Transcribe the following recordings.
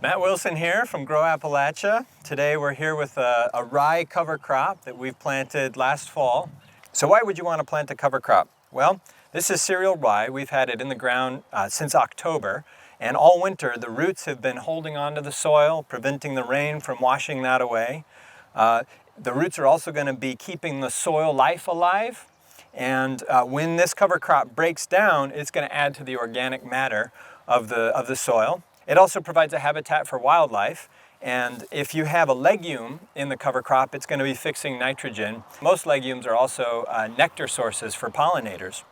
Matt Wilson here from Grow Appalachia. Today we're here with a rye cover crop that we've planted last fall. So why would you want to plant a cover crop? Well, this is cereal rye. We've had it in the ground since October, and all winter the roots have been holding onto the soil, preventing the rain from washing that away. The roots are also going to be keeping the soil life alive, and when this cover crop breaks down, it's going to add to the organic matter of the soil. It also provides a habitat for wildlife, and if you have a legume in the cover crop, it's going to be fixing nitrogen. Most legumes are also nectar sources for pollinators.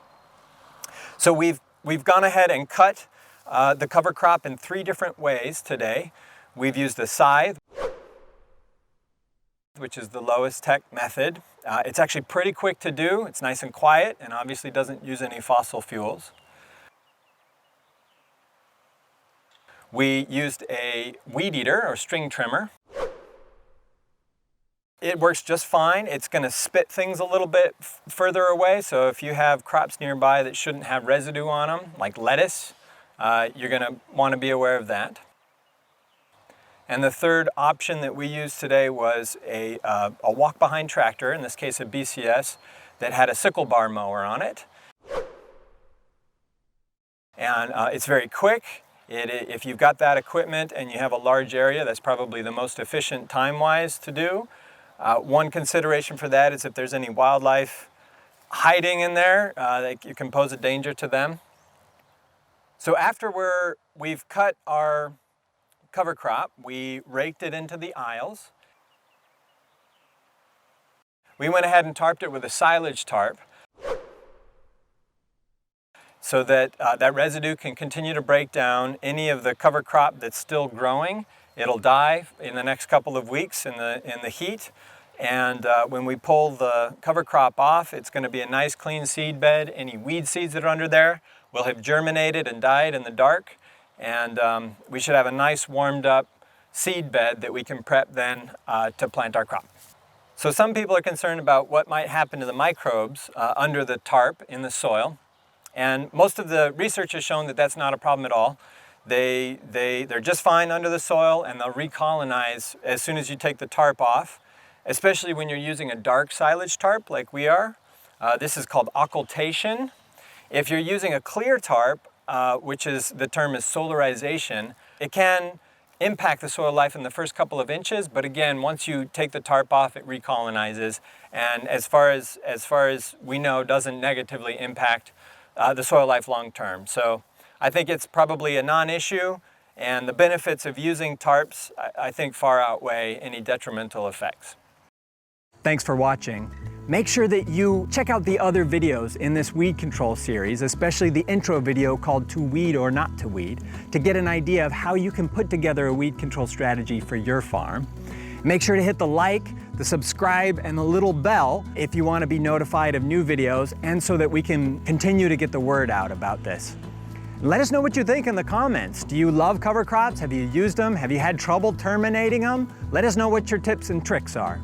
So we've gone ahead and cut the cover crop in 3 different ways today. We've used the Scythe, which is the lowest tech method. It's actually pretty quick to do. It's nice and quiet and obviously doesn't use any fossil fuels. We used a weed eater or string trimmer. It works just fine. It's going to spit things a little bit further away, so if you have crops nearby that shouldn't have residue on them, like lettuce, you're going to want to be aware of that. And the third option that we used today was a walk-behind tractor, in this case a BCS, that had a sickle bar mower on it. And it's very quick. If you've got that equipment and you have a large area, that's probably the most efficient time-wise to do. One consideration for that is if there's any wildlife hiding in there, you can pose a danger to them. So after we've cut our cover crop, we raked it into the aisles. We went ahead and tarped it with a silage tarp, so that that residue can continue to break down. Any of the cover crop that's still growing, it'll die in the next couple of weeks in the heat. And when we pull the cover crop off, it's going to be a nice clean seed bed. Any weed seeds that are under there will have germinated and died in the dark. And we should have a nice warmed up seed bed that we can prep then to plant our crop. So some people are concerned about what might happen to the microbes under the tarp in the soil. And most of the research has shown that that's not a problem at all. They're just fine under the soil, and they'll recolonize as soon as you take the tarp off, especially when you're using a dark silage tarp like we are. This is called Occultation. If you're using a clear tarp, which is, the term is solarization, it can impact the soil life in the first couple of inches, but again, once you take the tarp off, it recolonizes, and as far as we know, doesn't negatively impact the soil life long term. So I think it's probably a non-issue, and the benefits of using tarps, I think, far outweigh any detrimental effects. Thanks for watching. Make sure that you check out the other videos in this weed control series, especially the intro video called To Weed or Not to Weed, to get an idea of how you can put together a weed control strategy for your farm. Make sure to hit the like, the subscribe, and the little bell if you want to be notified of new videos, and so that we can continue to get the word out about this. Let us know what you think in the comments. Do you love cover crops? Have you used them? Have you had trouble terminating them? Let us know what your tips and tricks are.